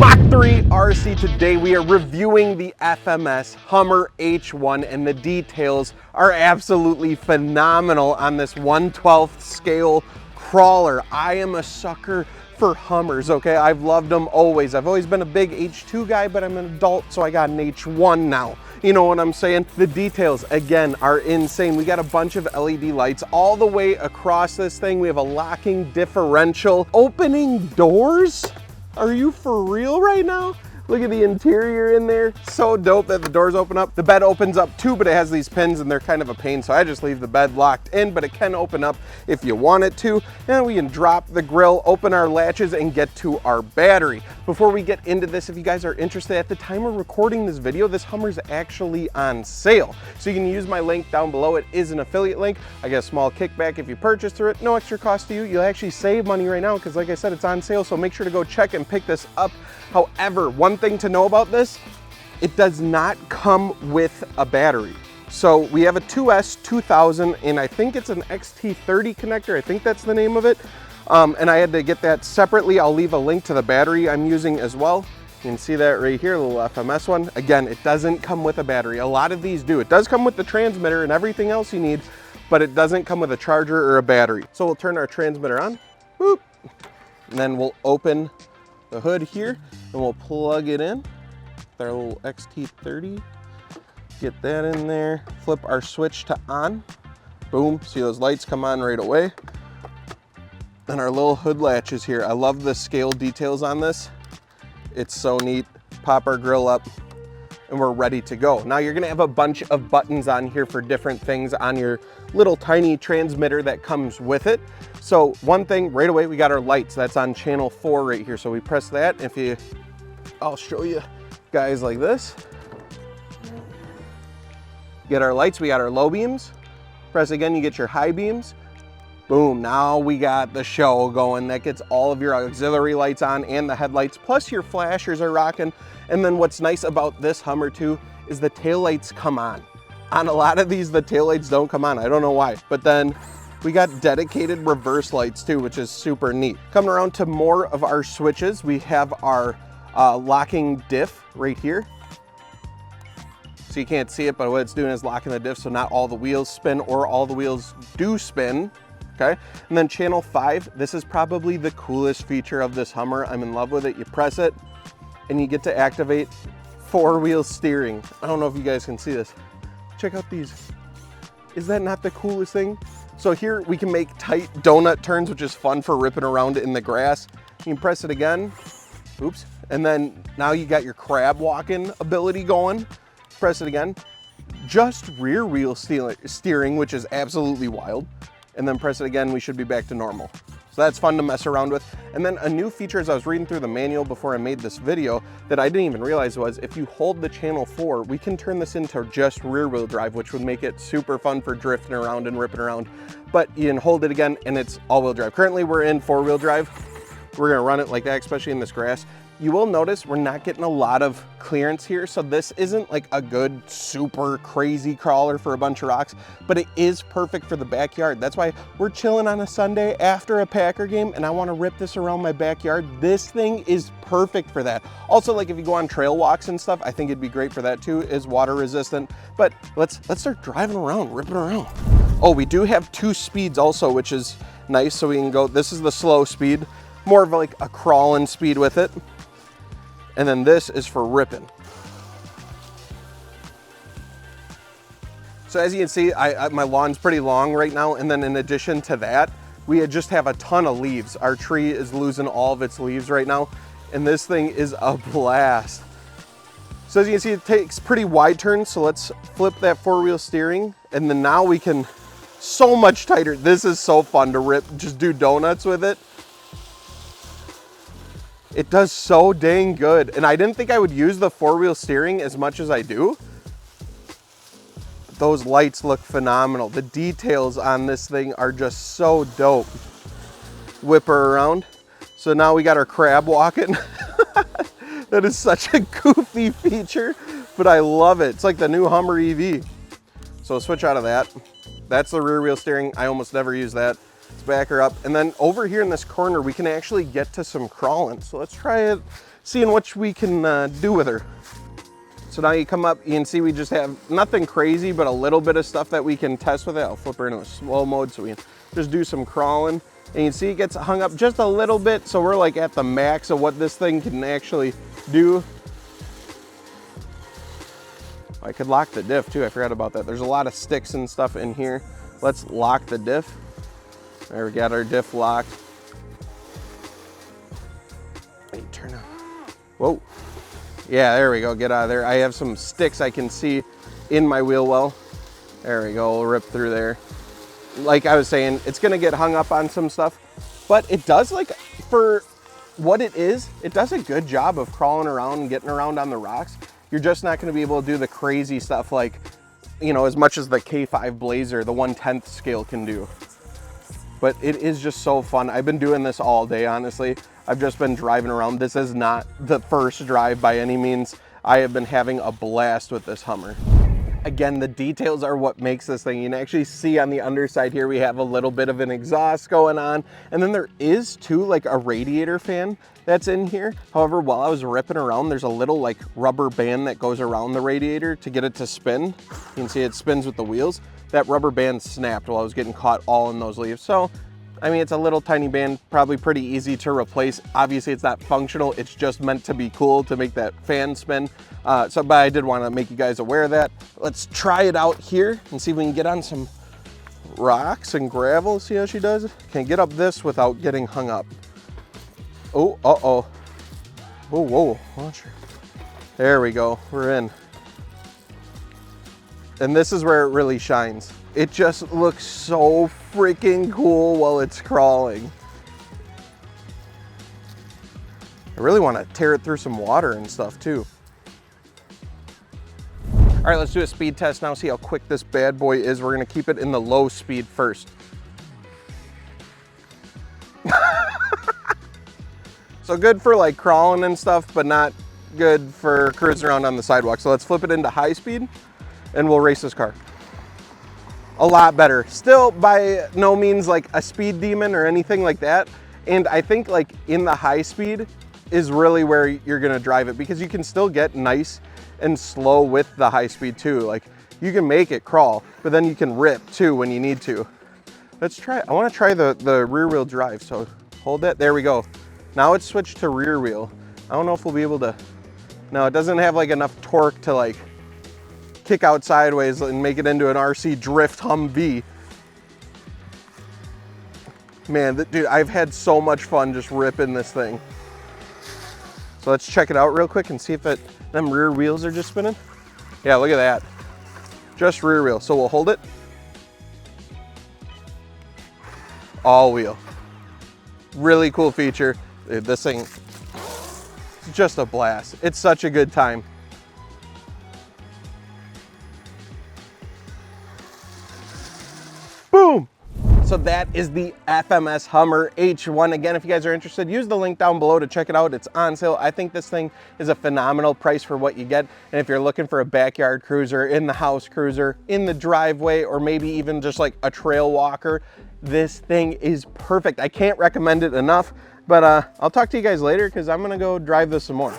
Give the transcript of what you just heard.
Mach 3 RC. Today we are reviewing the FMS Hummer H1 and the details are absolutely phenomenal on this 1/12 scale crawler. I am a sucker for Hummers, okay? I've loved them always. I've always been a big H2 guy, but I'm an adult, so I got an H1 now. You know what I'm saying? The details, again, are insane. We got a bunch of LED lights all the way across this thing. We have a locking differential. Opening doors? Are you for real right now? Look at the interior in there. So dope that the doors open up. The bed opens up too, but it has these pins and they're kind of a pain, so I just leave the bed locked in, but it can open up if you want it to. And we can drop the grill, open our latches, and get to our battery. Before we get into this, if you guys are interested, at the time of recording this video, this Hummer's actually on sale. So you can use my link down below. It is an affiliate link. I get a small kickback if you purchase through it. No extra cost to you. You'll actually save money right now because, like I said, it's on sale, so make sure to go check and pick this up. However, one thing to know about this, it does not come with a battery. So we have a 2S2000 and I think it's an XT30 connector. I think that's the name of it. And I had to get that separately. I'll leave a link to the battery I'm using as well. You can see that right here, a little FMS one. Again, it doesn't come with a battery. A lot of these do. It does come with the transmitter and everything else you need, but it doesn't come with a charger or a battery. So we'll turn our transmitter on, boop, and then we'll open the hood here and we'll plug it in with our little XT30. Get that in there, flip our switch to on, boom, see those lights come on right away. And our little hood latches here. I love the scale details on this. It's so neat. Pop our grill up and we're ready to go. Now you're gonna have a bunch of buttons on here for different things on your little tiny transmitter that comes with it. So one thing right away, we got our lights. That's on channel 4 right here. So we press that. I'll show you guys like this. Get our lights, we got our low beams. Press again, you get your high beams. Boom, now we got the show going. That gets all of your auxiliary lights on and the headlights, plus your flashers are rocking. And then what's nice about this Hummer too is the taillights come on. On a lot of these, the taillights don't come on. I don't know why, but then we got dedicated reverse lights too, which is super neat. Coming around to more of our switches, we have our locking diff right here. So you can't see it, but what it's doing is locking the diff so not all the wheels spin or all the wheels do spin. Okay, and then channel 5, this is probably the coolest feature of this Hummer. I'm in love with it. You press it and you get to activate 4-wheel steering. I don't know if you guys can see this. Check out these. Is that not the coolest thing? So here we can make tight donut turns, which is fun for ripping around in the grass. You can press it again, oops, and then now you got your crab walking ability going. Press it again. Just rear wheel steering, which is absolutely wild. And then press it again, we should be back to normal. So that's fun to mess around with. And then a new feature, as I was reading through the manual before I made this video, that I didn't even realize was if you hold the channel 4, we can turn this into just rear wheel drive, which would make it super fun for drifting around and ripping around. But you can hold it again and it's all wheel drive. Currently we're in 4-wheel drive. We're gonna run it like that, especially in this grass. You will notice we're not getting a lot of clearance here, so this isn't like a good, super crazy crawler for a bunch of rocks, but it is perfect for the backyard. That's why we're chilling on a Sunday after a Packer game and I wanna rip this around my backyard. This thing is perfect for that. Also, like if you go on trail walks and stuff, I think it'd be great for that too. Is water resistant, but let's start driving around, ripping around. Oh, we do have 2 speeds also, which is nice. So we can go, this is the slow speed, more of like a crawling speed with it. And then this is for ripping. So as you can see, my lawn's pretty long right now. And then in addition to that, we just have a ton of leaves. Our tree is losing all of its leaves right now. And this thing is a blast. So as you can see, it takes pretty wide turns. So let's flip that 4-wheel steering. And then now we can, so much tighter. This is so fun to rip, just do donuts with it. It does so dang good. And I didn't think I would use the 4-wheel steering as much as I do. Those lights look phenomenal. The details on this thing are just so dope. Whip her around. So now we got our crab walking. That is such a goofy feature, but I love it. It's like the new Hummer EV. So switch out of that. That's the rear wheel steering. I almost never use that. Let's back her up. And then over here in this corner, we can actually get to some crawling. So let's try it, seeing what we can do with her. So now you come up, you can see we just have nothing crazy, but a little bit of stuff that we can test with it. I'll flip her into a slow mode so we can just do some crawling. And you can see it gets hung up just a little bit, so we're like at the max of what this thing can actually do. I could lock the diff too, I forgot about that. There's a lot of sticks and stuff in here. Let's lock the diff. There, we got our diff locked. Hey, turn on. Whoa. Yeah, there we go, get out of there. I have some sticks I can see in my wheel well. There we go, we'll rip through there. Like I was saying, it's gonna get hung up on some stuff, but it does, like, for what it is, it does a good job of crawling around and getting around on the rocks. You're just not gonna be able to do the crazy stuff like, you know, as much as the K5 Blazer, the 1/10 scale can do. But it is just so fun. I've been doing this all day, honestly. I've just been driving around. This is not the first drive by any means. I have been having a blast with this Hummer. Again, the details are what makes this thing. You can actually see on the underside here, we have a little bit of an exhaust going on. And then there is too, like a radiator fan that's in here. However, while I was ripping around, there's a little like rubber band that goes around the radiator to get it to spin. You can see it spins with the wheels. That rubber band snapped while I was getting caught all in those leaves. So, I mean, it's a little tiny band, probably pretty easy to replace. Obviously, it's not functional. It's just meant to be cool to make that fan spin. But I did want to make you guys aware of that. Let's try it out here and see if we can get on some rocks and gravel. See how she does? Can get up this without getting hung up. Oh, uh-oh. Whoa, whoa, watch her. There we go, we're in. And this is where it really shines. It just looks so freaking cool while it's crawling. I really want to tear it through some water and stuff too. All right, let's do a speed test now, see how quick this bad boy is. We're gonna keep it in the low speed first. So good for like crawling and stuff, but not good for cruising around on the sidewalk. So let's flip it into high speed and we'll race this car. A lot better. Still by no means like a speed demon or anything like that. And I think like in the high speed is really where you're gonna drive it, because you can still get nice and slow with the high speed too. Like you can make it crawl, but then you can rip too when you need to. Let's try, I wanna try the rear wheel drive. So hold that, there we go. Now it's switched to rear wheel. I don't know if we'll be able to, no, it doesn't have like enough torque to like kick out sideways and make it into an RC drift Humvee. Man, dude, I've had so much fun just ripping this thing. So let's check it out real quick and see if them rear wheels are just spinning. Yeah, look at that. Just rear wheel. So we'll hold it. All wheel. Really cool feature. Dude, this thing, it's just a blast. It's such a good time. Boom! So that is the FMS Hummer H1. Again, if you guys are interested, use the link down below to check it out. It's on sale. I think this thing is a phenomenal price for what you get. And if you're looking for a backyard cruiser, in the house cruiser, in the driveway, or maybe even just like a trail walker, this thing is perfect. I can't recommend it enough, but I'll talk to you guys later because I'm gonna go drive this some more.